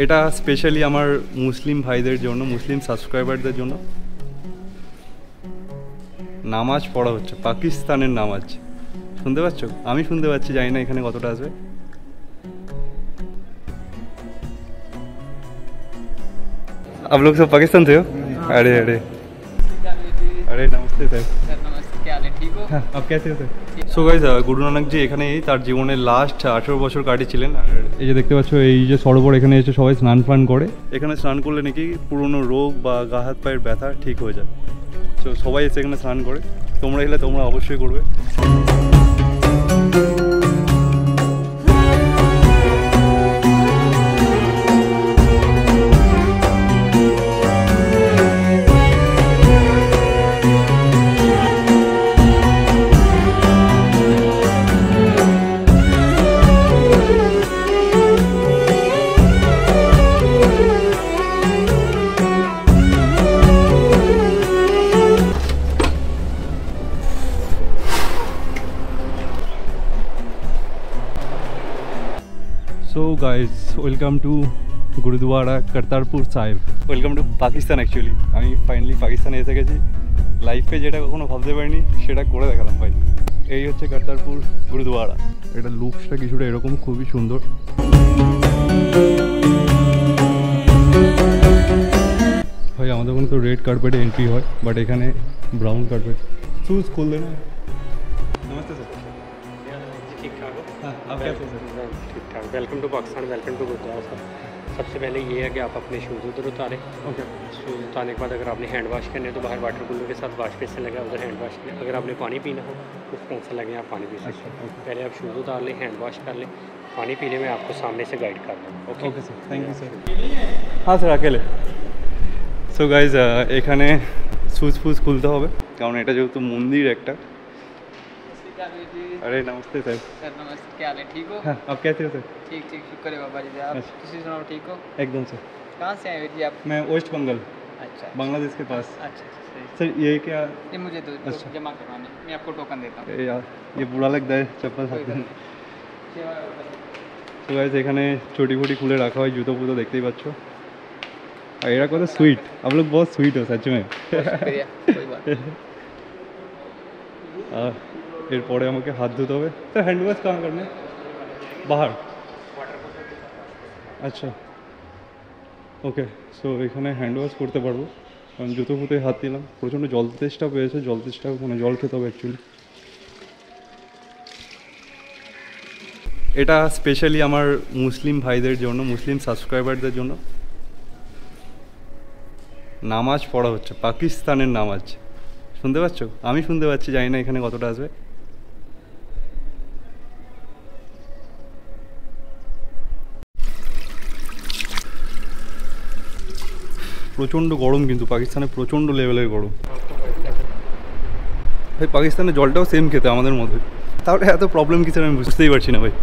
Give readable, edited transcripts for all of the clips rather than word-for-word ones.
এটা স্পেশালি আমার মুসলিম ভাইদের জন্য, মুসলিম সাবস্ক্রাইবারদের জন্য নামাজ পড়া হচ্ছে, পাকিস্তানের নামাজ। শুনতে পাচ্ছ? আমি শুনতে পাচ্ছি, জানি না এখানে কতটা আসবে। आप लोग सब पाकिस्तान से हो? अरे अरे अरे नमस्ते सर। नमस्ते, क्या हाल है? ठीक हो? आप कैसे हो sir? So guys, Guru Nanak জি এখানেই তার জীবনের লাস্ট 18 বছর কাটিয়েছিলেন। আর এই যে দেখতে পাচ্ছ, এই যে সরোবর, এখানে এসে সবাই স্নান ফান করে। এখানে স্নান করলে নাকি পুরনো রোগ বা গা হাত পায়ের ব্যথা ঠিক হয়ে যায়। তো সবাই এসে এখানে স্নান করে, তোমরা এলে তোমরা অবশ্যই করবে। So guys, welcome to Gurdwara Kartarpur Sahib. Welcome to Pakistan. Actually আমি ফাইনালি পাকিস্তানে এসে গেছি। লাইফে যেটা কখনো ভাবতে পারিনি সেটা করে দেখালাম ভাই। এই হচ্ছে করতারপুর গুরুদুয়ারা। এটা লুকসটা কিছুটা এরকম, খুবই সুন্দর। ভাই আমাদের ওখানে তো রেড কার্পেটে এন্ট্রি হয়, বাট এখানে ব্রাউন কার্পেট। शूज़ खोल देना। नमस्ते सर। ठीक ठाक हो? हाँ, आप कैसे सर? ठीक ठाक। Welcome to Pakistan, welcome to Gurdwara Sahib. सबसे पहले ये है कि आप अपने शूज़ उधर उतारें। ओके। शूज़ उतारने के बाद अगर आपने हैंड वॉश करने तो बाहर वाटर कूलर के साथ वॉश बेसिन लगा, उधर हैंड वॉश करें। अगर आपने पानी पीना हो तो फ्रंट से लगे आप पानी पी सकते हैं। पहले आप शूज़ उतार लें, हैंड वॉश कर लें, पानी पीने में आपको सामने से गाइड कर दें। Okay sir, thank you sir. हाँ স্যার, अकेले। সো গাইজ, এখানে শুজ ফুজ খুলতে হবে, কারণ এটা যেহেতু মন্দির একটা। अरे नमस्ते सर। सर नमस्ते, क्या हाल है? ठीक हो? हाँ, आप कैसे हो सर? ठीक ठीक, शुक्र है बाबा जी। आप किसी सुनाओ, ठीक हो? एकदम सर। कहाँ से आए हो जी आप? मैं वेस्ट बंगाल, अच्छा बांग्लादेश के पास। अच्छा सही। सर ये क्या? ये मुझे दो अच्छा। जमा करवाने, मैं आपको टोकन देता हूँ। यार ये बुरा लगता है चप्पल कोई हाथ बात में। नहीं। তো গাইজ, এখানে চটি ফটি খুলে রাখা হয়, জুতো ফুতো দেখতেই পাচ্ছ। আর এরা কত সুইট, आप लोग बहुत स्वीट हो सच में। शुक्रिया, कोई बात नहीं। এরপরে আমাকে হাত ধুতে হবে। স্যার হ্যান্ড ওয়াশ কাহা করনে? বাহার? আচ্ছা ওকে। সো এখানে হ্যান্ড ওয়াশ করতে পারবো, কারণ জুতো ফুতে হাত দিলাম। প্রচণ্ড জল তেষ্টা পেয়েছে, জল তেষ্টা, মানে জল খেতে হবে অ্যাকচুয়ালি। এটা স্পেশালি আমার মুসলিম ভাইদের জন্য, মুসলিম সাবস্ক্রাইবারদের জন্য নামাজ পড়া হচ্ছে, পাকিস্তানের নামাজ। শুনতে পাচ্ছ? আমি শুনতে পাচ্ছি, জানি না এখানে কতটা আসবে। প্রচণ্ড গরম, কিন্তু পাকিস্তানে প্রচণ্ড লেভেলের গরম। ভাই পাকিস্তানের জলটাও সেম খেতে আমাদের মধ্যে, তাহলে এত প্রবলেম কিসের আমি বুঝতেই পারছি না ভাই।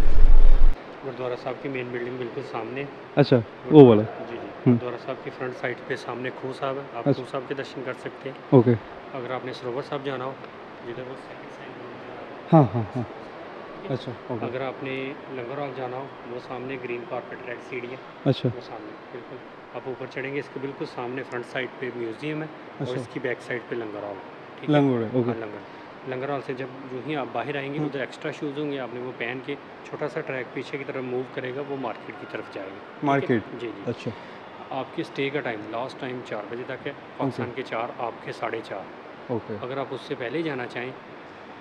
गुरुद्वारा साहब की मेन बिल्डिंग बिल्कुल सामने। अच्छा, वो वाला। जी जी। गुरुद्वारा साहब की फ्रंट साइड पे सामने खूह साहब है, आप खूह साहब के दर्शन कर सकते हैं। ओके। अगर आपने सरोवर साहब जाना हो, जिधर वो सेकंड साइड। हाँ हाँ हाँ, अच्छा ओके। अगर आपने लंगर हॉल जाना हो, वो सामने ग्रीन कारपेट रेड सीढ़ी है, अच्छा वो सामने बिल्कुल आप ऊपर चढ़ेंगे, इसके बिल्कुल सामने फ्रंट साइड पे म्यूजियम है और अच्छा। इसकी बैक साइड पे लंगर हॉल। ठीक है? लंगर है, ओके। हाँ, लंगर हॉल से जब जो ही आप बाहर आएंगे, उधर एक्स्ट्रा शूज़ होंगे, आपने वो पहन के छोटा सा ट्रैक पीछे की तरफ मूव करेगा, वो मार्केट की तरफ जाएगा। ठीक है? मार्केट? जी जी। अच्छा आपकी स्टे का टाइम लास्ट टाइम 4 बजे तक है, पाकिस्तान के 4, आपके 4:30। ओके। अगर आप उससे पहले ही जाना चाहें,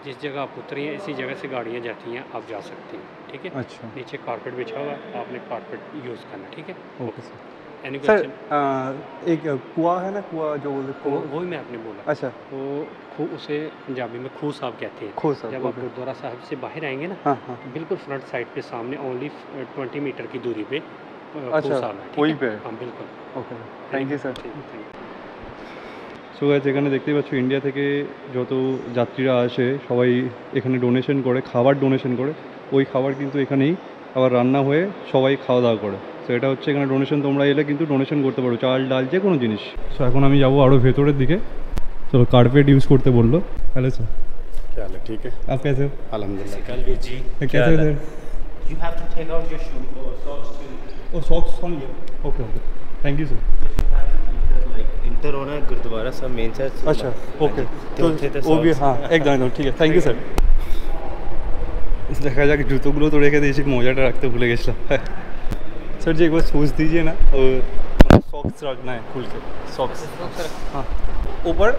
जिस जगह आप उतरी हैं इसी जगह से गाड़ियाँ जाती हैं, आप जा सकते हैं। ठीक है? अच्छा नीचे कारपेट बिछा हुआ है, आपने कारपेट यूज़ करना। ठीक है? Okay sir. Any sir question? एक कुआं है ना, कुआं जो बोलते कुआं? वही मैं आपने बोला। अच्छा, वो खू उसे पंजाबी में खूह साहब कहते हैं। खूह साहब, जब आप ओके। गुरुद्वारा साहब से बाहर आएंगे ना, हाँ हाँ, बिल्कुल फ्रंट साइड पे सामने ओनली 20 मीटर की दूरी पे खूह अच्छा, साहब है। ठीक वहीं है? पे? हाँ बिल्कुल। ওকে, থ্যাংক ইউ স্যার। ठीक, thank you। সো গাইস, এখানে দেখতেই পাচ্ছ ইন্ডিয়া থেকে যত যাত্রীরা আসে সবাই এখানে ডোনেশন করে, খাবার ডোনেশন করে। ওই খাবার কিন্তু এখানেই আবার রান্না হয়ে সবাই খাওয়া দাওয়া করে। সো এটা হচ্ছে এখানে ডোনেশন, তোমরা এলে কিন্তু ডোনেশন করতে পারো, চাল ডাল যে কোনো জিনিস। সো এখন আমি যাবো আরও ভেতরের দিকে। চলো, কার্পেট ইউজ করতে বললো। হ্যালো স্যার, क्या हाल है? ठीक है, आप कैसे हो? अल्हम्दुलिल्लाह। कैसे हो sir? You have to take out your shoe or socks to oh socks only okay okay thank you sir enter होना है गुरुद्वारा साहब मेन चर्च अच्छा ओके तो वो भी हाँ একদম ঠিক আছে থ্যাংক ইউ স্যার দেখা যাক জুতোগুলো তো রেখে দিয়েছি মোজাটা রাখতে ভুলে গেছিলাম सर जी एक बार सोच दीजिए ना और सॉक्स रखना है खुल के सॉक्स हाँ ऊपर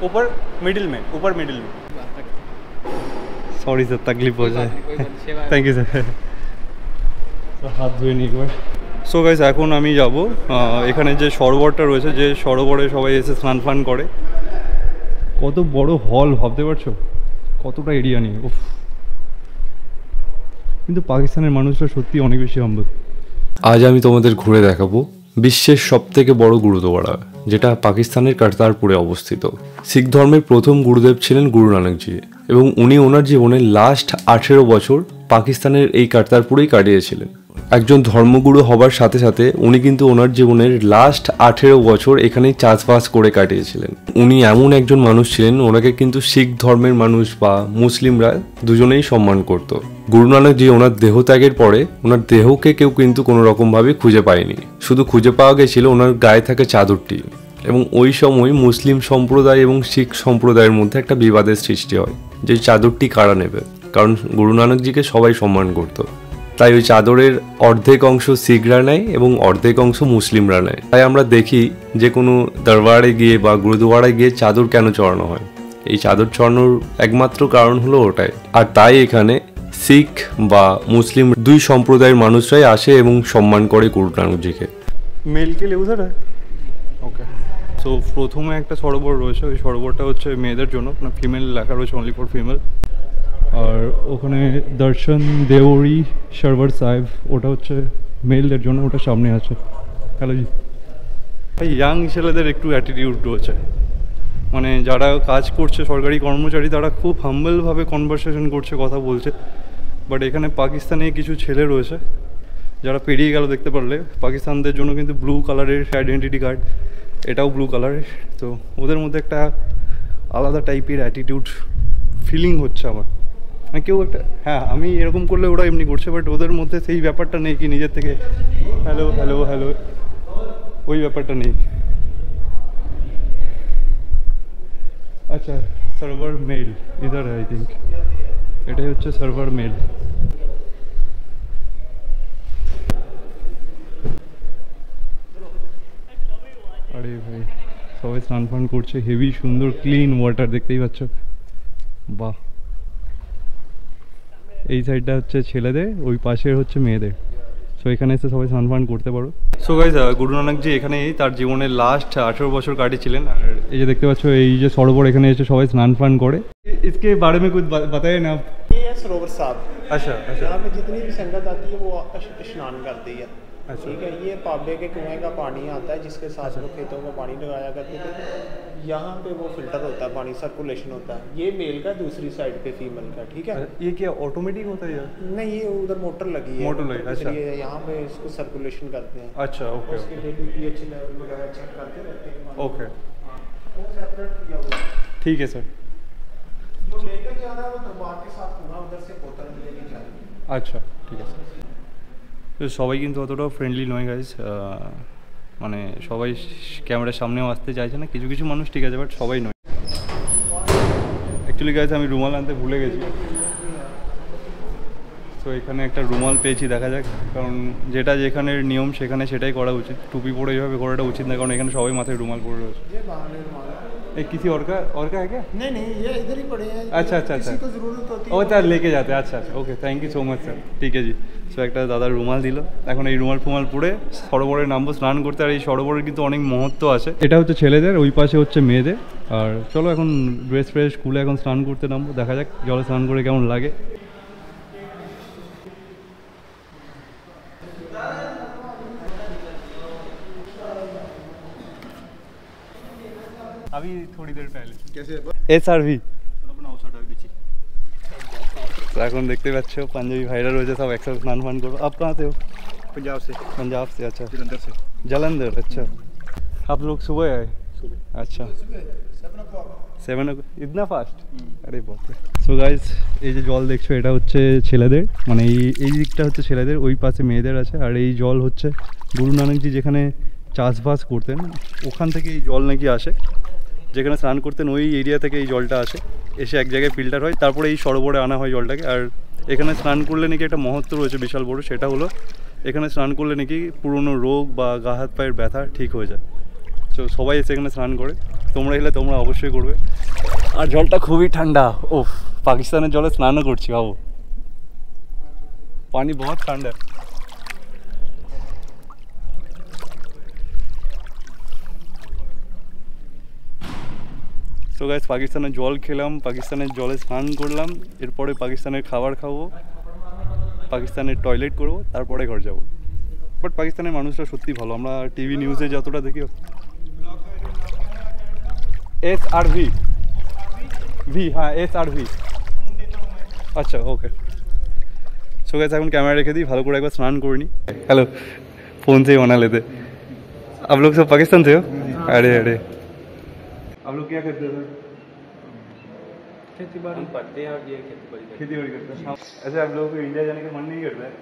ऊपर मिडिल में सॉरी सर तकलीफ हो जाए थैंक यू सर হাত ধুয়ে নিই একবার সো গাইস এখন আমি যাব এখানে যে সরোবরটা রয়েছে যে সরোবরে সবাই এসে স্নান ফান করে কত বড় হল ভাবতে পারছো কতটা এরিয়া নিয়ে উফ কিন্তু পাকিস্তানের মানুষরা সত্যি অনেক বেশি হাম্বল আজ আমি তোমাদের ঘুরে দেখাবো বিশ্বের সবথেকে বড় গুরুদ্বারা যেটা পাকিস্তানের কারতারপুরে অবস্থিত শিখ ধর্মের প্রথম গুরুদেব ছিলেন গুরু নানকজি এবং উনি ওনার জীবনের লাস্ট 18 বছর পাকিস্তানের এই কারতারপুরেই কাটিয়েছিলেন একজন ধর্মগুরু হবার সাথে সাথে উনি কিন্তু ওনার জীবনের লাস্ট 18 বছর এখানেই চাষবাস করে কাটিয়েছিলেন উনি এমন একজন মানুষ ছিলেন ওনাকে কিন্তু শিখ ধর্মের মানুষ বা মুসলিমরা দুজনেই সম্মান করত গুরু নানকজি ওনার দেহত্যাগের পরে ওনার দেহকে কেউ কিন্তু কোনো রকমভাবে খুঁজে পায়নি শুধু খুঁজে পাওয়া গেছিল ওনার গায়ে থাকা চাদরটি এবং ওই সময় মুসলিম সম্প্রদায় এবং শিখ সম্প্রদায়ের মধ্যে একটা বিবাদের সৃষ্টি হয় যে চাদরটি কারা নেবে কারণ গুরু নানকজিকে সবাই সম্মান করত তাই ওই চাদরের অর্ধেক অংশ শিখরা নেয় এবং অর্ধেক অংশ মুসলিমরা নেয় তাই আমরা দেখি যে কোনো দরবারে গিয়ে বা গুরুদুয়ারায় গিয়ে চাদর কেন চড়ানো হয় এই চাদর চড়ানোর একমাত্র কারণ হলো ওটাই আর তাই এখানে শিখ বা মুসলিম দুই সম্প্রদায়ের মানুষরাই আসে এবং সম্মান করে গুরু নানকজিকে মেলকে লেবু স্যার ওকে সো প্রথমে একটা সরোবর রয়েছে ওই সরোবরটা হচ্ছে মেয়েদের জন্য ফিমেল লেখা রয়েছে অনলি ফর ফিমেল আর ওখানে দর্শন দেওরি সরোবর সাহেব ওটা হচ্ছে মেলদের জন্য ওটা সামনে আছে হ্যালো জি ইয়াং ছেলেদের একটু অ্যাটিটিউড রয়েছে মানে যারা কাজ করছে সরকারি কর্মচারী তারা খুব হাম্বলভাবে কনভারসেশন করছে কথা বলছে বাট এখানে পাকিস্তানে কিছু ছেলে রয়েছে যারা পেরিয়ে গেল দেখতে পারলে পাকিস্তানদের জন্য কিন্তু ব্লু কালারের আইডেন্টিটি কার্ড এটাও ব্লু কালারের তো ওদের মধ্যে একটা আলাদা টাইপের অ্যাটিটিউড ফিলিং হচ্ছে আমার মানে কেউ একটা হ্যাঁ আমি এরকম করলে ওরা এমনি করছে বাট ওদের মধ্যে সেই ব্যাপারটা নেই কি নিজের থেকে হ্যালো হ্যালো হ্যালো ওই ব্যাপারটা নেই আচ্ছা সার্ভার মেল ইধার আই থিঙ্ক এটাই হচ্ছে সার্ভার মেল আরে ভাই সবাই স্নান ফান করছে হেভি সুন্দর ক্লিন ওয়াটার দেখতেই পাচ্ছ বাহ এই সাইডটা হচ্ছে ছেলেদের ওই পাশের হচ্ছে মেয়েদের সো এখানে এসে সবাই স্নান ফান করতে পারো সো গাইস গুরু নানকজি এখানেই তার জীবনের লাস্ট 18 বছর কাটিয়েছিলেন আর এই যে দেখতে পাচ্ছ এই যে সরোবর এখানে এসে সবাই স্নান ফান করে इसके बारे में कुछ बताइए ना आप ये है सरोवर साहब अच्छा अच्छा यहाँ पे जितनी भी संगत आती है वो स्नान करती है अच्छा ठीक है ये पाबे के कुएं का पानी आता है जिसके साथ वो खेतों में पानी लगाया करते थे यहाँ पे वो फिल्टर होता है पानी सर्कुलेशन होता है ये मेल का दूसरी साइड पे फीमेल का ठीक है ये क्या ऑटोमेटिक होता है नहीं ये उधर मोटर लगी है मोटर लगी, अच्छा। इसलिए यहाँ पे इसको सर्कुलेशन करते हैं अच्छा ओके उसके डेली पीएच लेवल वगैरह चेक करते रहते हैं ओके वो सेपरेट किया हुआ है ठीक है सर जो लेकर जा रहा है वो दरबार के साथ पूरा उधर से बोतल लेके जाएंगे আচ্ছা ঠিক আছে তো সবাই কিন্তু অতটাও ফ্রেন্ডলি নয় গাইজ মানে সবাই ক্যামেরার সামনেও আসতে চাইছে না কিছু কিছু মানুষ ঠিক আছে বাট সবাই নয় অ্যাকচুয়ালি গাইজ আমি রুমাল আনতে ভুলে গেছি তো এখানে একটা রুমাল পেয়েছি দেখা যাক কারণ যেটা যেখানের নিয়ম সেখানে সেটাই করা উচিত টুপি পরে এইভাবে করাটা উচিত না কারণ এখানে সবাই মাথায় রুমাল পরে রয়েছে ये बहाने मांगा এই किसी और का है क्या नहीं नहीं ये इधर ही पड़े हैं अच्छा अच्छा अच्छा किसी को जरूरत होती ও তার लेके जाते हैं अच्छा अच्छा okay thank you so much sir ঠিক আছে জি সো একটা দাদার রুমাল দিল এখন এই রুমাল ফুমাল পরে সরোবরে নামবো স্নান করতে আর এই সরোবরের কিন্তু অনেক মহত্ব আছে এটা হচ্ছে ছেলেদের ওই পাশে হচ্ছে মেয়েদের আর চলো এখন ড্রেস ফ্রেস খুলে এখন স্নান করতে নামবো দেখা যাক জলে স্নান করে কেমন লাগে अभी थोड़ी देर पहले कैसे SRV এখন দেখতে পাচ্ছ পাঞ্জাবি ভাইরা রয়েছে সব একসাথে স্নান ফান করবো आप कहाँ से हो पंजाब से पंजाब से अच्छा जलंधर से जलंधर अच्छा आप लोग सुबह आए अच्छा 7 इतना फास्ट আরে বাপরে সো গাইস এই যে জল দেখছো এটা হচ্ছে ছেলেদের মানে এই দিকটা হচ্ছে ছেলেদের ওই পাশে মেয়েদের আছে আর এই জল হচ্ছে গুরু নানকজি যেখানে চাষবাস করতেন ওখান থেকে এই জল নাকি আসে যেখানে স্নান করতেন ওই এরিয়া থেকে এই জলটা আসে এসে এক জায়গায় ফিল্টার হয় তারপরে এই সরোবরে আনা হয় জলটাকে আর এখানে স্নান করলে নাকি একটা মহত্ব রয়েছে বিশাল বড় সেটা হলো এখানে স্নান করলে নাকি পুরনো রোগ বা গা হাত পায়ের ব্যথা ঠিক হয়ে যায় তো সবাই এসে এখানে স্নান করে তোমরা এলে তোমরা অবশ্যই করবে আর জলটা খুবই ঠান্ডা ওফ পাকিস্তানের জলে স্নানও করছি ভাবো পানি বহুত ঠান্ডা সো গাইস পাকিস্তানের জল খেলাম পাকিস্তানের জলে স্নান করলাম এরপরে পাকিস্তানের খাবার খাবো পাকিস্তানের টয়লেট করবো তারপরে ঘর যাবো বাট পাকিস্তানের মানুষরা সত্যি ভালো আমরা টিভি নিউজে যতটা দেখি SRV हाँ SRV अच्छा ओके सो गाइस এখন ক্যামেরা রেখে দিই ভালো করে একবার স্নান করে নি हेलो फोन से ही बना लेते आप लोग सब पाकिस्तान से हो अरे अरे आप लोग क्या करते हो खेती बाड़ी पढ़ते हैं और ये खेती बाड़ी करते हैं अच्छा आप लोगों को इंडिया जाने का मन नहीं करता है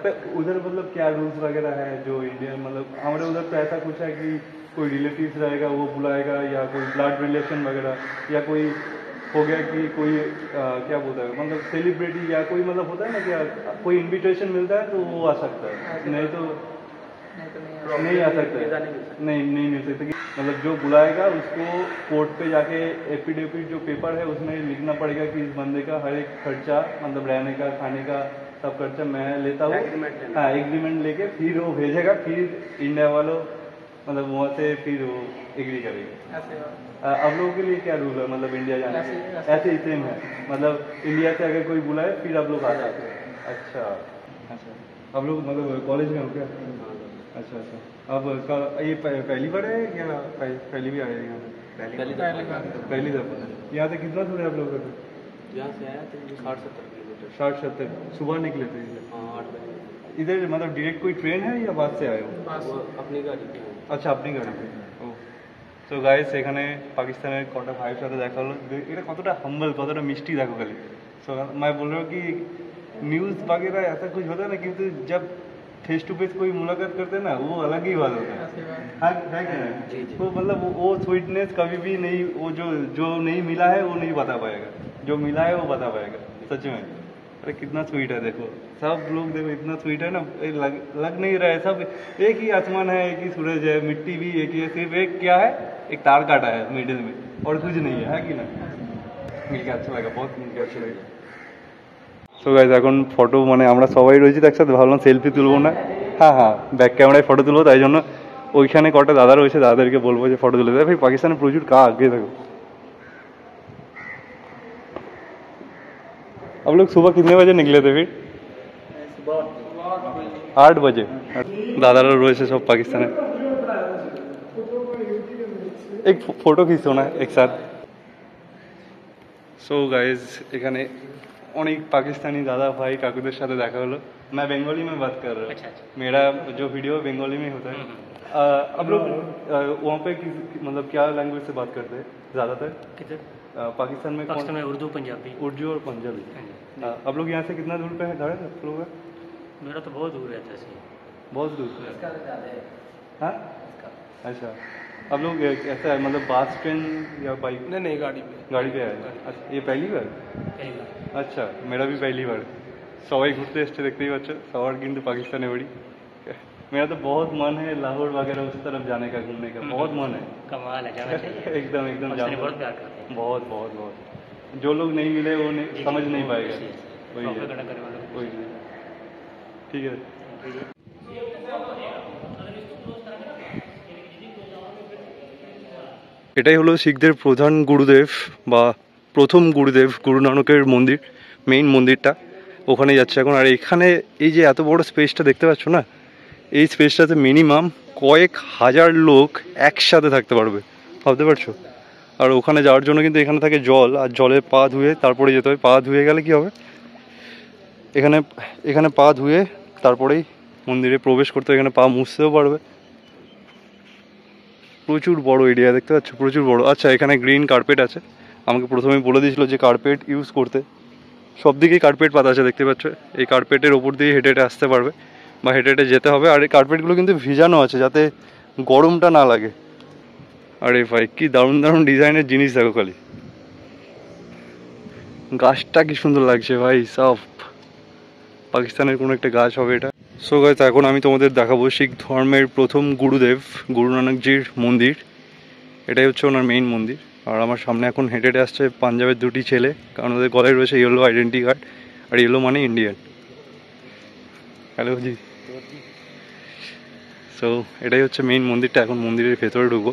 तो उधर मतलब क्या रूल्स वगैरह है जो इंडिया मतलब हमारे उधर तो ऐसा कुछ है कि कोई रिलेटिव्स रहेगा वो बुलाएगा या कोई ब्लड रिलेशन वगैरह या कोई हो गया कि कोई क्या बोलता है मतलब सेलिब्रिटी या कोई मतलब होता है ना कि कोई इनविटेशन मिलता है तो वो आ सकता है नहीं तो नहीं आ सकता है नहीं मिल सकता मतलब जो बुलाएगा उसको कोर्ट पे जाके एफिडेविट जो पेपर है उसमें लिखना पड़ेगा कि इस बंदे का हर एक खर्चा मतलब रहने का खाने का सब खर्चा मैं लेता हूँ हाँ एग्रीमेंट लेके फिर वो भेजेगा फिर इंडिया वालों मतलब वहाँ से फिर वो एग्री करेगा आप लोगों के लिए क्या रूल है मतलब इंडिया जाने के ऐसे ही सेम है मतलब इंडिया से अगर कोई बुलाए फिर आप लोग आ सकते हैं अच्छा अच्छा आप लोग मतलब कॉलेज में हो क्या अच्छा अच्छा अब ये पहली बार है क्या पहली भी आए हैं यहाँ पहली दफ़ा यहाँ से कितना दूर है आप लोग का यहाँ से आया तो 60-70 किलोमीटर 60-70 सुबह निकले थे हाँ 8 बजे इधर मतलब डायरेक्ट कोई ट्रेन है या बस से आए हो अपनी गाड़ी पे আচ্ছা আপনি গাড়িতে ও তো গাইস এখানে পাকিস্তানের কটা ভাইয়ের সাথে দেখা হলো এটা কতটা হাম্বল কতটা মিষ্টি দেখো খালি सो मैं बोल रहा हूँ कि न्यूज़ वगैरह ऐसा कुछ होता है ना किंतु जब फेस टू फेस कोई मुलाकात करते हैं ना वो अलग ही बात होता है हाँ है क्या तो मतलब वो स्वीटनेस कभी भी नहीं वो जो नहीं मिला है वो नहीं बता पाएगा जो मिला है वो बता पाएगा सच में अरे कितना स्वीट है देखो सब लोग देखो इतना स्वीट है ना लग नहीं रहा है सब एक ही आसमान है एक ही सूरज है मिट्टी भी एक ही है सिर्फ एक क्या है एक तार काटा है मिडिल में और कुछ नहीं है कि ना मिलके अच्छा लगा बहुत मिलके अच्छा लगा সো গাইস এখন ফটো মানে আমরা সবাই রয়েছি একসাথে ভাবলাম সেলফি তুলবো না হ্যাঁ ব্যাক ক্যামেরায় ফটো তুলবো তাই জন্য ওইখানে কটা দাদা রয়েছে দাদাদেরকে বলবো যে ফটো তুলে দেয় ভাই পাকিস্তানে প্রচুর কাজ আগে দেখো आप लोग सुबह कितने बजे निकले थे फिर 8 बजे दादारा রয়েছে সব পাকিস্তানে एक फोटो खींचो ना एक साथ सो गाइस এখানে অনেক पाकिस्तानी दादा भाई काकूদের সাথে দেখা হলো मैं बंगाली में बात कर रहा हूँ मेरा जो वीडियो बंगाली में होता है अब लोग वहाँ पे मतलब क्या लैंग्वेज से बात करते हैं ज़्यादातर पाकिस्तान में उर्दू पंजाबी और पंजाबी आप लोग यहाँ से कितना दूर पे है घर आप लोग मेरा तो बहुत दूर रहता है बहुत दूर हाँ अच्छा आप लोग ऐसा है मतलब बस ट्रेन या बाइक नहीं गाड़ी पे आए अच्छा ये पहली बार अच्छा मेरा भी पहली बार सवाई घूरते एसছে देखते ही बच्चों सवार किंतु पाकिस्तान है बड़ी मेरा तो बहुत मन है लाहौर वगैरह उस तरफ जाने का घूमने का बहुत मन है कमाल है जाना चाहिए एकदम जाना बहुत प्यार करते हैं बहुत बहुत बहुत जो लोग नहीं मिले वो नहीं समझ नहीं पाएगा वही है वही ठीक है এটাই হলো শিখদের প্রধান গুরুদেব বা প্রথম গুরুদেব গুরু নানকের মন্দির মেইন মন্দিরটা ওখানে যাচ্ছে এখন আর এখানে এই যে এত বড় স্পেসটা দেখতে পাচ্ছ না এই স্পেসটাতে মিনিমাম কয়েক হাজার লোক একসাথে থাকতে পারবে ভাবতে পারছো আর ওখানে যাওয়ার জন্য কিন্তু এখানে থাকে জল আর জলে পা ধুয়ে তারপরে যেতে হয় পা ধুয়ে গেলে কি হবে এখানে পা ধুয়ে তারপরেই মন্দিরে প্রবেশ করতে এখানে পা মুছতেও পারবে প্রচুর বড় এরিয়া দেখতে পাচ্ছ, প্রচুর বড়। আচ্ছা, এখানে গ্রিন কার্পেট আছে, আমাকে প্রথমেই বলে দিয়েছিল যে কার্পেট ইউজ করতে। সব দিকেই কার্পেট পাতা আছে দেখতে পাচ্ছ। এই কার্পেটের ওপর দিয়ে হেঁটে হেঁটে আসতে পারবে বা হেঁটে হেঁটে যেতে হবে। আর এই কার্পেটগুলো কিন্তু ভিজানো আছে যাতে গরমটা না লাগে। আরে ভাই কি দারুণ দারুণ ডিজাইনের জিনিস দেখো খালি। গাছটা কি সুন্দর লাগছে ভাই, সব পাকিস্তানের কোনো একটা গাছ হবে এটা। সো গাইস, এখন আমি তোমাদের দেখাবো শিখ ধর্মের প্রথম গুরুদেব গুরু নানকজির মন্দির। এটাই হচ্ছে ওনার মেইন মন্দির। আর আমার সামনে এখন হেঁটে হেঁটে আসছে পাঞ্জাবের দুটি ছেলে, কারণ ওদের গলায় রয়েছে ইয়েলো আইডেন্টি কার্ড। আর ইয়েলো মানে ইন্ডিয়ান। হ্যালো জি। সো এটাই হচ্ছে মেইন মন্দিরটা। এখন মন্দিরের ভেতরে ঢুকবো।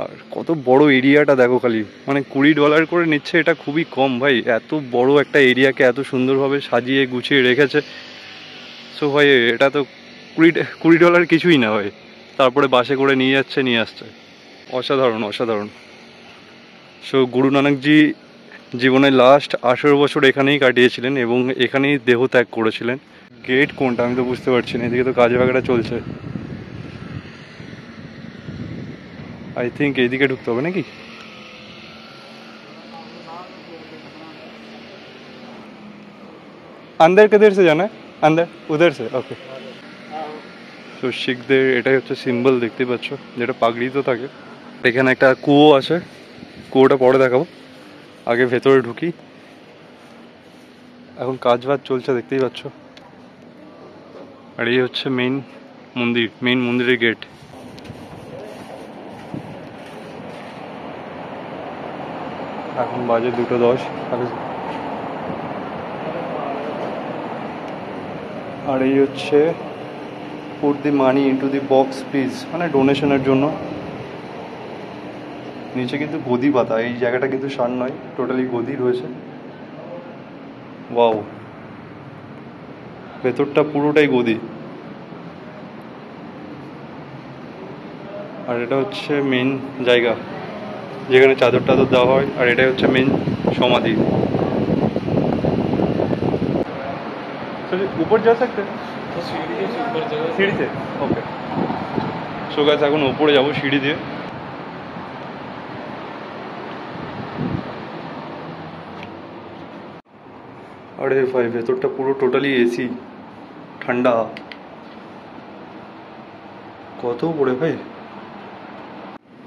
আর কত বড় এরিয়াটা দেখো খালি, মানে $20 করে নিচ্ছে, এটা খুবই কম ভাই। এত বড় একটা এরিয়াকে এত সুন্দরভাবে সাজিয়ে গুছিয়ে রেখেছে। সো ভাই এটা তো $20 কিছুই না ভাই। তারপরে বাসে করে নিয়ে যাচ্ছে, নিয়ে আসছে। অসাধারণ অসাধারণ। সো গুরু নানকজি জীবনের লাস্ট 18 বছর এখানেই কাটিয়েছিলেন এবং এখানেই দেহ ত্যাগ করেছিলেন। গেট কোনটা আমি তো বুঝতে পারছি না, এদিকে তো কাজ বাগেরা চলছে। आई थिंक এইদিকে ঢুকতে হবে নাকি? अंदर किधर से जाना है? अंदर उधर से, ओके। তো শিখদের এটাই হচ্ছে সিম্বল, দেখতে পাচ্ছ, যেটা পাগড়ি তো থাকে। এখানে একটা কুয়ো আছে, কুয়োটা পরে দেখাবো, আগে ভেতরে ঢুকি। এখন কাজ বাজ চলছে দেখতেই পাচ্ছ। আর এই হচ্ছে মেইন মন্দির, মেইন মন্দিরের গেট। এখন বাজে 2:10। আর এই হচ্ছে put the money into the box please, মানে ডোনেশনের জন্য। নিচে কিন্তু গদি পাতা, এই জায়গাটা কিন্তু সার নয়, টোটালি গদি রয়েছে। ওয়াও, ভেতরটা পুরোটাই গদি। আর এটা হচ্ছে মেন জায়গা যেখানে চাদর টাদর দেওয়া হয়। আর এটাই হচ্ছে মেন সমাধি। উপর যা सकते हैं सीढ़ी से, ओके। सो गाइस, এখন উপরে যাব সিঁড়ি দিয়ে। আরে ভাই ভেতরটা পুরো টোটালি এসি, ঠান্ডা। কত উপরে ভাই।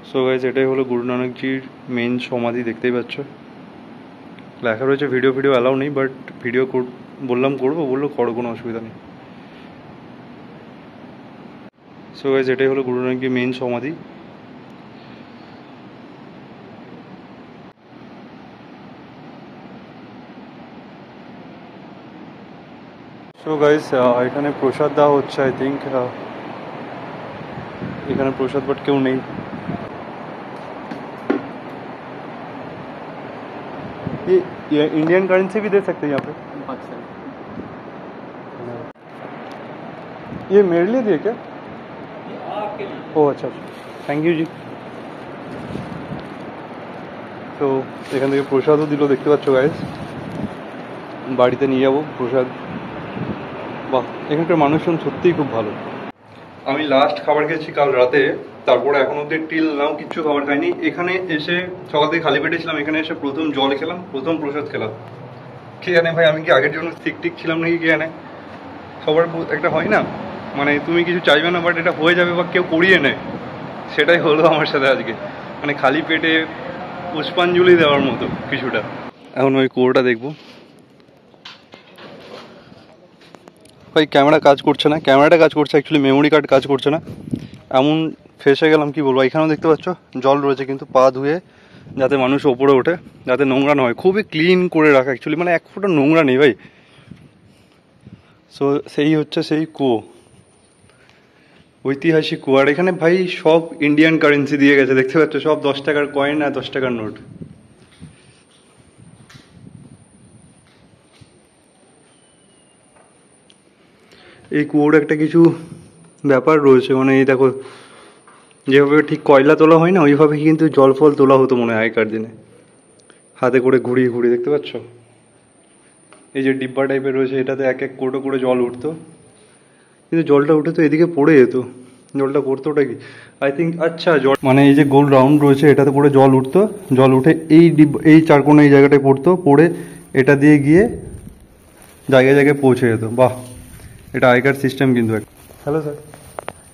সো গাইস, এটাই হলো গুরু নানকজির মেন সমাধি, দেখতেই পাচ্ছ। লেখা রয়েছে ভিডিও অ্যালাউ নেই, বাট ভিডিও বললাম করবো, বললো করো, কোনো অসুবিধা নেই। সো গাইস, এটাই হলো গুরু নানকজির মেন সমাধি। সো গাইস, এখানে প্রসাদ দেওয়া হচ্ছে। আই থিঙ্ক এখানে প্রসাদ, বাট কেউ নেই। ये इंडियन करेंसी भी दे सकते हैं यहाँ पे? ये मेरे लिए दिए क्या? ओ अच्छा अच्छा, थैंक यू जी। তো এখান থেকে প্রসাদও দিল, দেখতে পাচ্ছ গাইস। বাড়িতে নিয়ে যাবো প্রসাদ। বাহ, এখানকার মানুষজন সত্যিই খুব ভালো। আমি লাস্ট খাবার খেয়েছি কাল রাতে, তারপরে এখন অব্দি টিল নাও কিচ্ছু খাবার খাইনি। এখানে এসে সকাল থেকে খালি পেটে ছিলাম, এখানে এসে প্রথম জল খেলাম, প্রথম প্রসাদ খেলাম। কে জানে ভাই, আমি কি আগের জন্য ঠিক ছিলাম নাকি, কে জানে। সবার একটা হয় না, মানে তুমি কিছু চাইবে না বাট এটা হয়ে যাবে, বা কেউ করিয়ে নেয়। সেটাই হলো আমার সাথে আজকে, মানে খালি পেটে পুষ্পাঞ্জলি দেওয়ার মতো কিছুটা। এখন ওই কুয়োটা দেখবো। ভাই ক্যামেরা কাজ করছে না, ক্যামেরাটা কাজ করছে, অ্যাকচুয়ালি মেমোরি কার্ড কাজ করছে না। এমন ফেসে গেলাম কি বলবো। এখানেও দেখতে পাচ্ছ জল রয়েছে, কিন্তু পা ধুয়ে যাতে মানুষ ওপরে ওঠে, যাতে নোংরা না হয়। খুবই ক্লিন করে রাখা অ্যাকচুয়ালি, মানে এক ফোঁটা নোংরা নেই ভাই। সো সেই হচ্ছে সেই কুয়ো, ঐতিহাসিক কুয়ো। আর এখানে ভাই সব ইন্ডিয়ান কারেন্সি দিয়ে গেছে, দেখতে পাচ্ছ, সব 10 টাকার কয়েন আর 10 টাকার নোট। এই কুয়োর একটা কিছু ব্যাপার রয়েছে, মানে এই দেখো, যেভাবে ঠিক কয়লা তোলা হয় না, ওইভাবে কিন্তু জল ফল তোলা হতো মনে হয় আগেকার দিনে, হাতে করে ঘুরিয়ে ঘুরিয়ে। দেখতে পাচ্ছ এই যে ডিব্বা টাইপের রয়েছে, এটাতে এক এক কোটো করে জল উঠতো। কিন্তু জলটা উঠে তো এদিকে পড়ে যেত, জলটা করতো ওটা কি আই থিঙ্ক, আচ্ছা জল মানে এই যে গোল রাউন্ড রয়েছে এটাতে করে জল উঠতো, জল উঠে এই চারকোনা এই জায়গাটায় পড়তো, পড়ে এটা দিয়ে গিয়ে জায়গায় জায়গায় পৌঁছে যেত। বাহ, এটা আগেকার সিস্টেম কিন্তু। हेलो सर,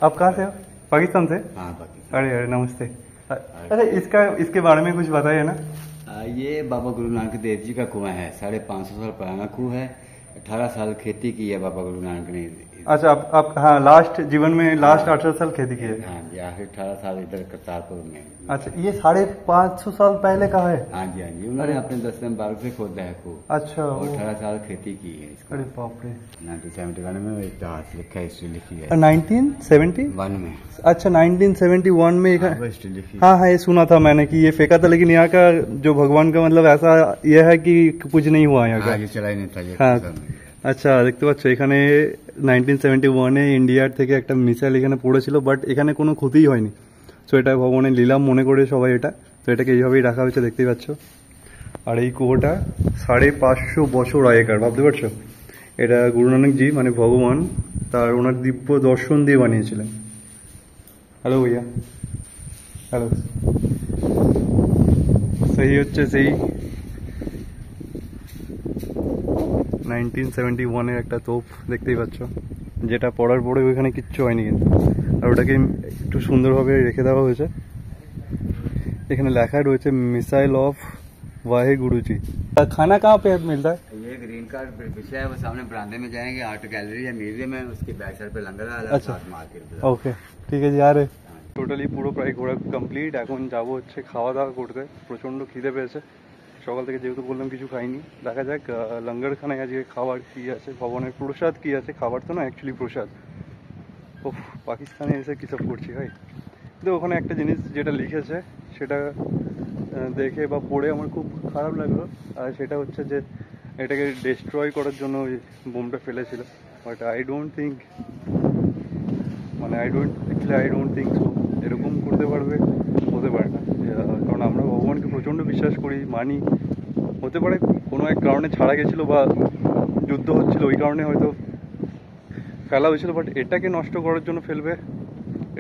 आप कहाँ से हो? पाकिस्तान से? हाँ पाकिस्तान। अरे अरे नमस्ते। अच्छा इसके बारे में कुछ बताइए ना। ये बाबा गुरु नानक देव जी का कुआं है, 550 साल पुराना कुआं है। 18 साल खेती की है बाबा गुरु नानक ने। अच्छा आप हाँ लास्ट जीवन में लास्ट 18 साल खेती की है। हाँ जी, आखिर 18 साल इधर करतारपुर में। अच्छा ये 550 साल पहले का है? हाँ जी हाँ जी, उन्होंने अपने 10 12 से खोदा है कुआं। अच्छा और 18 साल खेती की है इसको। अरे बाप रे। 1971 में इतिहास लिखा है, हिस्ट्री लिखी है 1971 में। अच्छा 1971 में हिस्ट्री लिखी। हाँ हाँ ये सुना था मैंने कि ये फेंका था, लेकिन यहाँ का जो भगवान का मतलब ऐसा ये है कि कुछ नहीं हुआ यहाँ का। ये चला ही नहीं था ये। হ্যাঁ আচ্ছা দেখতে পাচ্ছ এখানে 1971-এ ইন্ডিয়ার থেকে একটা মিসাইল এখানে পড়েছিল, বাট এখানে কোনো ক্ষতিই হয়নি। সো এটা ভগবানের লীলা মনে করে সবাই এটা, তো এটাকে এইভাবেই রাখা হয়েছে দেখতেই পাচ্ছ। আর এই কুয়োটা 550 বছর আগেকার, ভাবতে পারছো? এটা গুরু নানকজি মানে ভগবান তার ওনার দিব্য দর্শন দিয়ে বানিয়েছিলেন। হ্যালো ভাইয়া, হ্যালো। সেই হচ্ছে সেই 1971-এর একটা তোপ দেখতেই পাচ্ছ, যেটা পড়ার পরে ওইখানে কিচ্ছু হয়নি কিন্তু, আর ওটাকে একটু সুন্দরভাবে রেখে দেওয়া হয়েছে। এখানে লেখা রয়েছে मिसाइल ऑफ वाहेगुरु जी। खाना कहाँ पे मिलता है? ये ग्रीन कार्ड विषय है, वो सामने बरामदे में जाएंगे, आर्ट गैलरी या म्यूजियम है, उसके बैक साइड पे लंगर है। अच्छा मार्केट। ওকে ঠিক আছে। আর টোটালি পুরো প্রায় ঘোরা কমপ্লিট, এখন যাবো হচ্ছে খাওয়া দাওয়া করতে। প্রচণ্ড খিদে পেয়েছে সকাল থেকে, যেহেতু বললাম কিছু খাইনি। দেখা যাক লঙ্গরখানায় আজকে খাবার কী আছে, ভবনের প্রসাদ কী আছে, খাবার তো না অ্যাকচুয়ালি প্রসাদ। ও পাকিস্তানে এসে কী সব করছি ভাই। কিন্তু ওখানে একটা জিনিস যেটা লিখেছে সেটা দেখে বা পড়ে আমার খুব খারাপ লাগলো, আর সেটা হচ্ছে যে এটাকে ডিস্ট্রয় করার জন্য ওই বোমটা ফেলেছিল। But I don't think so এরকম করতে পারবে, হতে পারে না। কারণ আমরা ভগবানকে প্রচণ্ড বিশ্বাস করি, মানি। হতে পারে কোনো এক কারণে ছাড়া গেছিলো বা যুদ্ধ হচ্ছিল ওই কারণে হয়তো ফেলা হয়েছিল, বাট এটাকে নষ্ট করার জন্য ফেলবে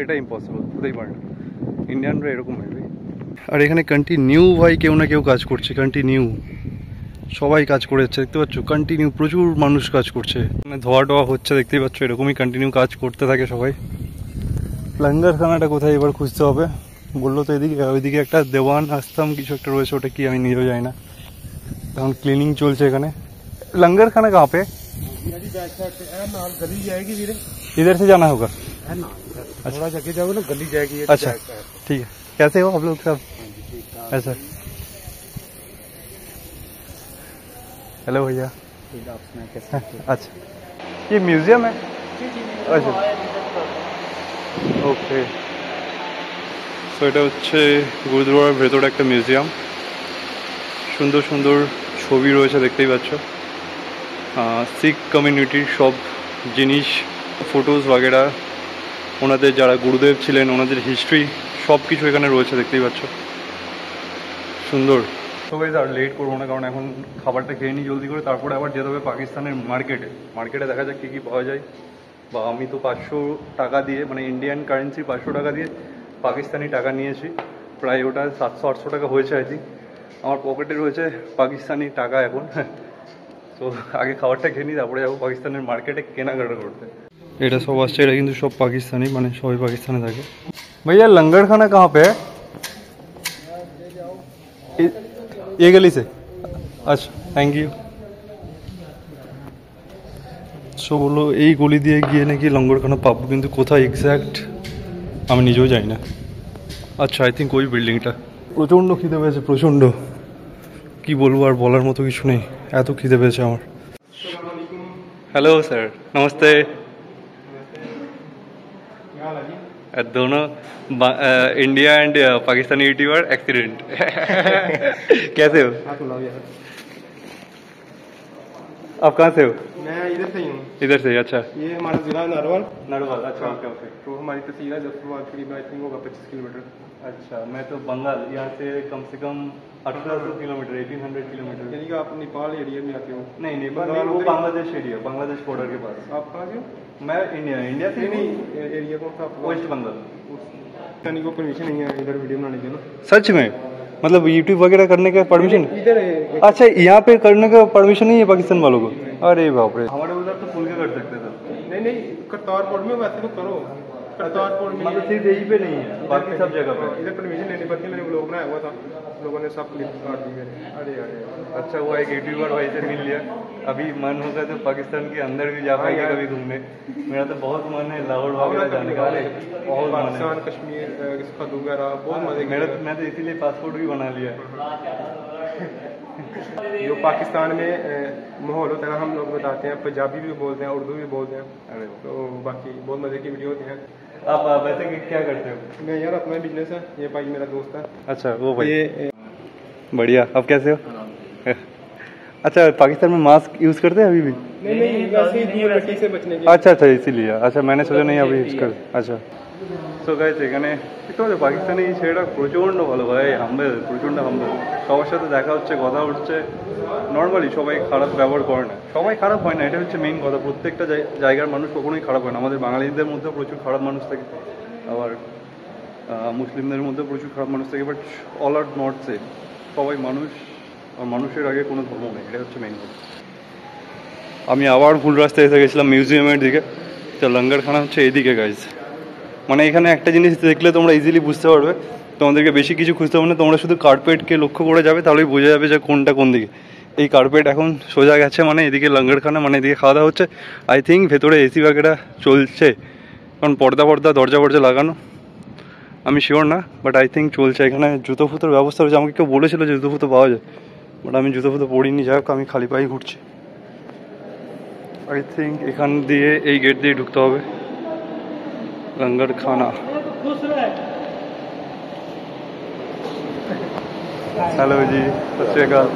এটা ইম্পসিবল, হতেই পারে না। ইন্ডিয়ানরা এরকম হবে। আর এখানে কন্টিনিউ ভাই কেউ না কেউ কাজ করছে, কন্টিনিউ সবাই কাজ করে যাচ্ছে দেখতে পাচ্ছ, কন্টিনিউ প্রচুর মানুষ কাজ করছে। মানে ধোয়া টোয়া হচ্ছে দেখতেই পাচ্ছ, এরকমই কন্টিনিউ কাজ করতে থাকে সবাই। লঙ্গরখানাটা কোথায় এবার খুঁজতে হবে, বললো তো এদিকে, ওইদিকে একটা দেওয়ান আস্তাম কিছু একটা রয়েছে, ওটা কি আমি নিজেও যাই না। তখন ক্লিনিং চলছে এখানে। लंगर कहाँ पे? गली जाएगी धीरे, इधर से जाना होगा? थोड़ा जगह जाओ ना, गली जाएगी। अच्छा ठीक है। कैसे हो आप लोग सब? अच्छा हेलो भैया। अच्छा ये म्यूजियम है? अच्छा ओके। সো এটা হচ্ছে গুরুদুয়ারার ভেতরে একটা মিউজিয়াম, সুন্দর সুন্দর ছবি রয়েছে দেখতেই পাচ্ছ। শিখ কমিউনিটির সব জিনিস, ফটোজ বাগেরা, ওনাদের যারা গুরুদেব ছিলেন ওনাদের হিস্ট্রি সব কিছু এখানে রয়েছে দেখতেই পাচ্ছ, সুন্দর। তো গাইস আর লেট করবো না, কারণ এখন খাবারটা খেয়ে নিই জলদি করে, তারপরে আবার যেতে হবে পাকিস্তানের মার্কেটে দেখা যাক কী কী পাওয়া যায়। বা আমি তো 500 টাকা দিয়ে, মানে ইন্ডিয়ান কারেন্সি 500 টাকা দিয়ে পাকিস্তানি টাকা নিয়েছি, প্রায় ওটা 700-800 টাকা হয়েছে আই থিঙ্ক। আমার পকেটে রয়েছে পাকিস্তানি টাকা এখন। তো আগে খাবারটা খেয়ে নিই, তারপরে যাবো পাকিস্তানের মার্কেটে কেনাকাটা করতে। এটা সব আসছে, এটা কিন্তু সব পাকিস্তানি, মানে সবাই পাকিস্তানে থাকে। भैया लंगर खाना कहाँ पे है? ये गली से? अच्छा थैंक यू। সো বললো এই গলি দিয়ে গিয়ে নাকি লঙ্গরখানা পাবো, কিন্তু কোথায় এক্স্যাক্ট আমি নিজেও জানি না। আচ্ছা আই থিঙ্ক ওই বিল্ডিংটা। প্রচণ্ড খিদে পেয়েছে, প্রচণ্ড, কি বলবো আর বলার মতো কিছু নেই, এত খিদে পেয়েছে আমার। हेलो सर नमस्ते। दोनों India and Pakistani YouTuber accident. कैसे हो? आप कहाँ से हो? मैं इधर से ही हूँ। इधर से? अच्छा। ये हमारा जिला नरवल। नरवल, अच्छा ओके ओके। तो हमारी तहसील है जफरवाल, करीब आई थिंक होगा 25 किलोमीटर। अच्छा, मैं तो बंगाल, यहाँ से कम 1800 किलोमीटर, 1800 किलोमीटर। यानी कि आप नेपाल एरिया में आते हो? नहीं, नेपाल नहीं, वो बांग्लादेश एरिया, बांग्लादेश बॉर्डर के पास। आप कहाँ से हो? मैं इंडिया, इंडिया से नहीं, एरिया कौन सा आपका? वेस्ट बंगाल। यानी को परमिशन नहीं है इधर वीडियो बनाने की ना? सच में? मतलब यूट्यूब वगैरह करने का परमिशन? इधर अच्छा, यहाँ पे करने का परमिशन नहीं है पाकिस्तान वालों को? अरे बाप रे, हमारे उधर तो खुल के कर सकते थे। नहीं, करतारपुर में वैसे तो करो, करतारपुर में मतलब सिर्फ यही पे नहीं है, बाकी सब जगह पे। इधर परमिशन लेनी पड़ती है। मैंने ब्लॉग बनाया हुआ था, लोगों ने सब क्लिप काट दी मेरे। अरे अच्छा हुआ एक यूट्यूबर भाई से मिल लिया। अभी मन होगा तो पाकिस्तान के अंदर भी जा पाएंगे कभी घूमने। मेरा तो बहुत मन है लाहौर वगैरह जाने का, बहुत मन है। पाकिस्तान, कश्मीर, खदू वगैरह बहुत मजे। मैं तो इसीलिए पासपोर्ट भी बना लिया है। जो पाकिस्तान में माहौल होता है ना, हम लोग बताते हैं, पंजाबी भी बोलते हैं, उर्दू भी बोलते हैं। अरे तो बाकी बहुत मजे की वीडियो होती हैं। आप वैसे क्या करते हो? मैं यार अपना बिजनेस है, ये भाई मेरा दोस्त है। अच्छा, वो भाई ये बढ़िया। अब कैसे हो? अच्छा, पाकिस्तान में मास्क यूज़ करते हैं अभी भी? नहीं, वैसे ही धूल मिट्टी से बचने के। अच्छा, इसीलिए। अच्छा, मैंने सोचा नहीं अभी यूज़ कर। अच्छा, সো গাইস এখানে দেখতে পাচ্ছ পাকিস্তানি এই ছেলেটা প্রচণ্ড ভালো ভাই, হাম্বেল, প্রচণ্ড হাম্বেল। সবার সাথে দেখা হচ্ছে, কথা হচ্ছে, নর্মালি সবাই খারাপ ব্যবহার করে না। সবাই খারাপ হয় না, এটা হচ্ছে মেইন কথা। প্রত্যেকটা জায়গার মানুষ কখনোই খারাপ হয় না। আমাদের বাঙালিদের মধ্যেও প্রচুর খারাপ মানুষ থাকে, আবার মুসলিমদের মধ্যেও প্রচুর খারাপ মানুষ থাকে, but all are not same. সবাই মানুষ, আর মানুষের আগে কোনো ধর্ম নেই, এটা হচ্ছে মেইন কথা। আমি আবার ভুল রাস্তায় এসে গেছিলাম মিউজিয়ামের দিকে। তো লঙ্গরখানা হচ্ছে এইদিকে গাইজ। মানে এখানে একটা জিনিস দেখলে তোমরা ইজিলি বুঝতে পারবে, তোমাদেরকে বেশি কিছু খুঁজতে হবে না। তোমরা শুধু কার্পেটকে লক্ষ্য করে যাবে, তাহলেই বোঝা যাবে যে কোনটা কোন দিকে। এই কার্পেট এখন সোজা গেছে, মানে এদিকে লঙ্গরখানা, মানে এদিকে খাওয়া দাওয়া হচ্ছে। আই থিঙ্ক ভেতরে এসি বাগেরা চলছে, কারণ পর্দা দরজা লাগানো। আমি শিওর না, বাট আই থিঙ্ক চলছে। এখানে জুতো ফুতোর ব্যবস্থা রয়েছে। আমাকে কেউ বলেছিল যে জুতো ফুতো পাওয়া যায়, বাট আমি জুতো ফুতো পরিনি। যাই হোক, আমি খালি পায়ে ঘুরছি। আই থিঙ্ক এখান দিয়ে, এই গেট দিয়ে ঢুকতে হবে লঙ্গরখানা। হ্যালো জি, সত শ্রী আকাল।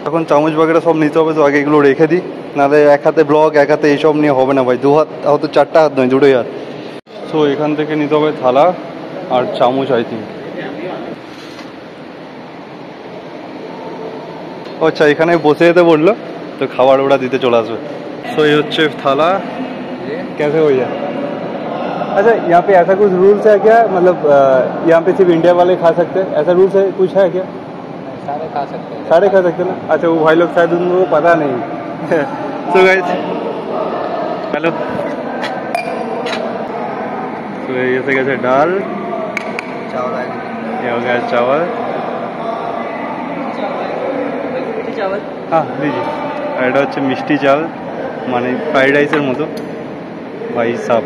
এখন চামচ বাগেরা সব নিতে হবে, তো আগে এগুলো রেখে দিই, নাহলে এক হাতে ব্লগ, এক হাতে এইসব নিয়ে হবে না ভাই। দু হাত, হয়তো 4টা হাত নয়, 2টোই হাত। সো এখান থেকে নিতে হবে থালা আর চামচ আই থিঙ্ক। আচ্ছা, এখানে বসে যেতে বললো, তো খাবার ওরা দিতে চলে আসবে। সো এই হচ্ছে থালা। कैसे हो जाए? अच्छा, यहाँ पे ऐसा कुछ रूल्स है क्या? मतलब यहाँ पे सिर्फ इंडिया वाले खा सकते हैं, ऐसा रूल्स है कुछ है क्या? सारे खा सकते हैं। सारे खा सकते हैं ना? अच्छा, वो भाई लोग शायद उनको पता नहीं। So guys, hello. तो ये से कैसे दाल, चावल, ये हो गया चावल। चावल, हाँ लीजिए। আর এটা হচ্ছে মিষ্টি চাল, মানে ফ্রাইড রাইসের মতো ভাই সাব।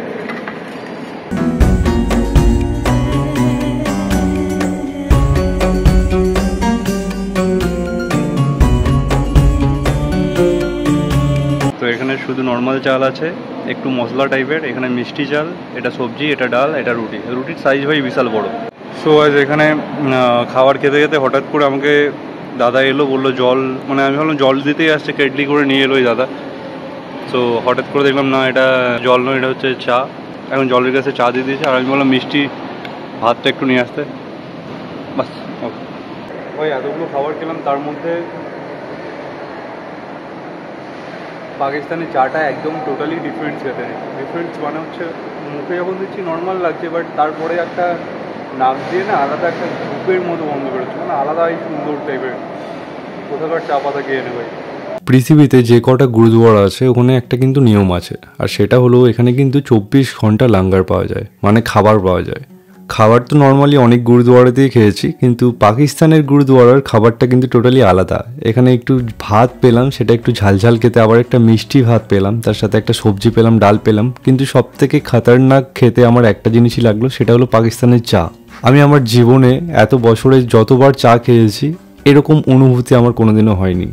তো এখানে শুধু নর্মাল চাল আছে, একটু মশলা টাইপের। এখানে মিষ্টি চাল, এটা সবজি, এটা ডাল, এটা রুটি। রুটির সাইজ ভাই বিশাল বড়। সো আজ এখানে খাবার খেতে খেতে হঠাৎ করে আমাকে দাদা এলো, বললো জল, মানে আমি ভাবলাম জল দিতেই আসছে, কেটলি করে নিয়ে এলো ওই দাদা। তো হঠাৎ করে দেখলাম না, এটা জল নয়, এটা হচ্ছে চা। এখন জলের কাছে চা দিয়ে দিয়েছে, আর আমি বললাম মিষ্টি ভাতটা একটু নিয়ে আসতে, বাস। ওকে ওই এতগুলো খাবার খেলাম, তার মধ্যে পাকিস্তানি চাটা একদম টোটালি ডিফারেন্স খেতে। ডিফারেন্স মানে হচ্ছে মুখে যখন দিচ্ছি নর্মাল লাগছে, বাট তারপরে একটা নাক দিয়ে না আলাদা একটা ধূপের মতো বন্ধ করেছে, মানে আলাদাই সুন্দর টাইপের। কোথাকার চা পাতা খেয়ে নেবে। পৃথিবীতে যে কটা গুরুদুয়ারা আছে ওখানে একটা কিন্তু নিয়ম আছে, আর সেটা হলো এখানে কিন্তু 24 ঘন্টা লাঙ্গার পাওয়া যায়, মানে খাবার পাওয়া যায়। খাবার তো নর্মালি অনেক গুরুদুয়ারাতেই খেয়েছি, কিন্তু পাকিস্তানের গুরুদুয়ারার খাবারটা কিন্তু টোটালি আলাদা। এখানে একটু ভাত পেলাম, সেটা একটু ঝালঝাল খেতে, আবার একটা মিষ্টি ভাত পেলাম, তার সাথে একটা সবজি পেলাম, ডাল পেলাম। কিন্তু সব থেকে খাতারনাক খেতে আমার একটা জিনিসই লাগলো, সেটা হলো পাকিস্তানের চা। আমি আমার জীবনে এত বছরে যতবার চা খেয়েছি, এরকম অনুভূতি আমার কোনোদিনও হয়নি।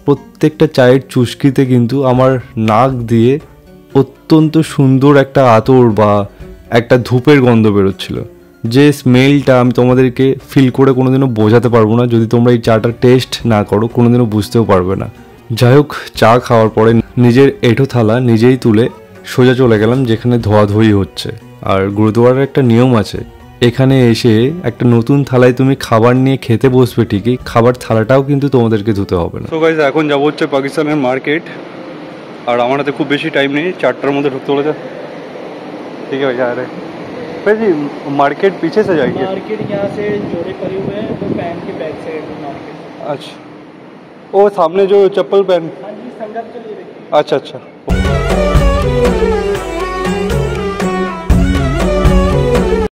প্রত্যেকটা চায়ের চুস্কিতে কিন্তু আমার নাক দিয়ে অত্যন্ত সুন্দর একটা আতর বা একটা ধূপের গন্ধ বেরোচ্ছিল, যে স্মেলটা আমি তোমাদেরকে ফিল করে কোনোদিনও বোঝাতে পারবো না। যদি তোমরা এই চাটা টেস্ট না করো, কোনোদিনও বুঝতেও পারবে না। যাই হোক, চা খাওয়ার পরে নিজের এঁঠো থালা নিজেই তুলে সোজা চলে গেলাম যেখানে ধোয়াধুয়ি হচ্ছে। আর গুরুদুয়ারার একটা নিয়ম আছে, এখানে এসে একটা নতুন থালায় তুমি খাবার নিয়ে খেতে বসবে ঠিকই, খাবার থালাটাও কিন্তু তোমাদেরকে ধুতে হবে না। তো গাইস এখন যাবো হচ্ছে পাকিস্তানের মার্কেট, আর আমার হাতে খুব বেশি টাইম নেই, 4টার মধ্যে ঢুকতে বলেছে। ठीक है भैया। अरे भाई जी मार्केट पीछे से जाएगी? मार्केट यहाँ से जोड़े पड़े हुए हैं तो पैन के बैक साइड में मार्केट। अच्छा, वो सामने जो चप्पल पहन। हाँ जी, संगत चलिए। अच्छा अच्छा।